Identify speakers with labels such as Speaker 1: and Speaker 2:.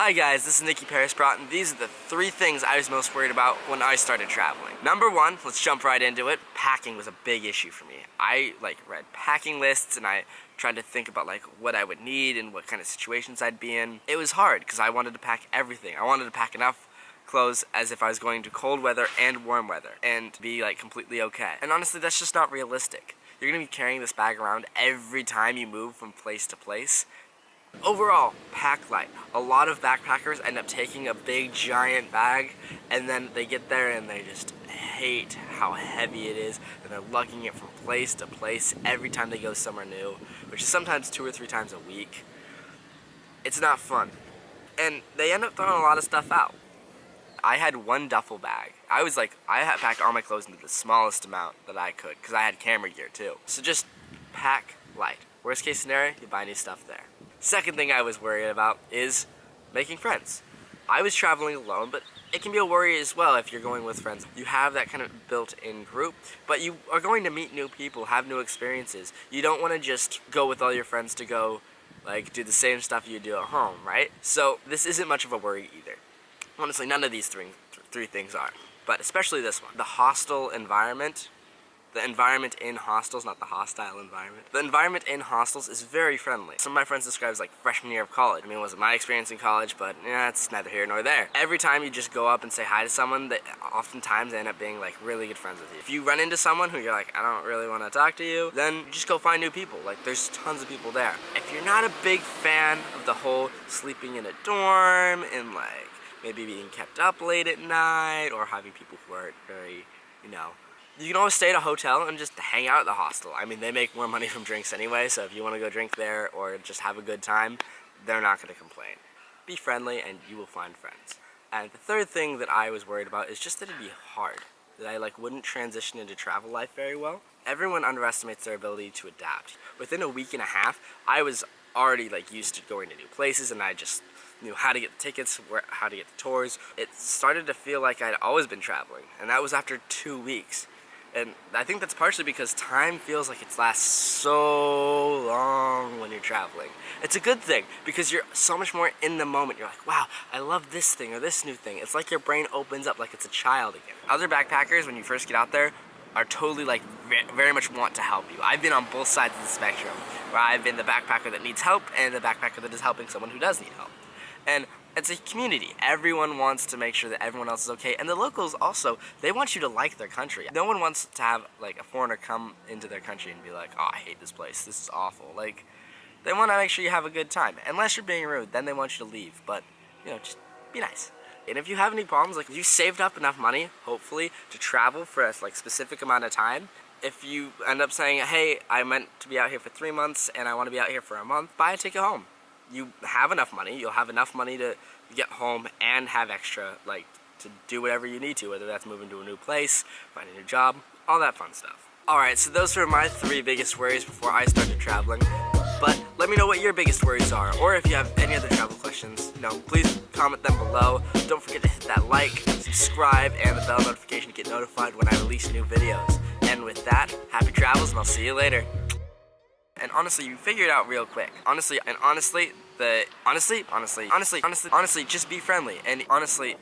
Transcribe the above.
Speaker 1: Hi guys, this is Nikki Paris-Brought, and these are the 3 things I was most worried about when I started traveling. Number 1, let's jump right into it. Packing was a big issue for me. I read packing lists and I tried to think about what I would need and what kind of situations I'd be in. It was hard because I wanted to pack everything. I wanted to pack enough clothes as if I was going to cold weather and warm weather and be completely okay. And honestly, that's just not realistic. You're gonna be carrying this bag around every time you move from place to place. Overall, pack light. A lot of backpackers end up taking a big giant bag and then they get there and they just hate how heavy it is, and they're lugging it from place to place every time they go somewhere new, which is sometimes 2 or 3 times a week. It's not fun. And they end up throwing a lot of stuff out. I had one duffel bag. I had packed all my clothes into the smallest amount that I could because I had camera gear too. So just pack light. Worst case scenario, you buy new stuff there. Second thing I was worried about is making friends. I was traveling alone, but it can be a worry as well if you're going with friends. You have that kind of built-in group, but you are going to meet new people, have new experiences. You don't want to just go with all your friends to go do the same stuff you do at home, right? So this isn't much of a worry either. Honestly, none of these three things are, but especially this one. The hostel environment. The environment in hostels, not the hostile environment. The environment in hostels is very friendly. Some of my friends describe it as freshman year of college. I mean, it wasn't my experience in college, but it's neither here nor there. Every time you just go up and say hi to someone, oftentimes they end up being really good friends with you. If you run into someone who you're I don't really want to talk to you, then just go find new people. There's tons of people there. If you're not a big fan of the whole sleeping in a dorm and maybe being kept up late at night or having people who aren't very, you can always stay at a hotel and just hang out at the hostel. I mean, they make more money from drinks anyway, so if you want to go drink there or just have a good time, they're not going to complain. Be friendly and you will find friends. And the third thing that I was worried about is just that it'd be hard, that I wouldn't transition into travel life very well. Everyone underestimates their ability to adapt. Within a week and a half, I was already used to going to new places, and I just knew how to get the tickets, how to get the tours. It started to feel like I'd always been traveling, and that was after 2 weeks. And I think that's partially because time feels like it lasts so long when you're traveling. It's a good thing because you're so much more in the moment. You're wow, I love this thing or this new thing. It's like your brain opens up like it's a child again. Other backpackers, when you first get out there, are totally very much want to help you. I've been on both sides of the spectrum, where I've been the backpacker that needs help and the backpacker that is helping someone who does need help. And it's a community. Everyone wants to make sure that everyone else is okay, and the locals also, they want you to like their country. No one wants to have a foreigner come into their country and be oh, I hate this place, this is awful. They want to make sure you have a good time. Unless you're being rude, then they want you to leave, but just be nice. And if you have any problems, if you saved up enough money, hopefully, to travel for a specific amount of time, if you end up saying, hey, I meant to be out here for 3 months and I want to be out here for a month, buy a ticket home. You have enough money, you'll have enough money to get home and have extra, to do whatever you need to, whether that's moving to a new place, find a new job, all that fun stuff. Alright, so those were my 3 biggest worries before I started traveling. But let me know what your biggest worries are, or if you have any other travel questions, please comment them below. Don't forget to hit that like, subscribe, and the bell notification to get notified when I release new videos. And with that, happy travels, and I'll see you later. And honestly, you figure it out real quick. Honestly, just be friendly. And honestly,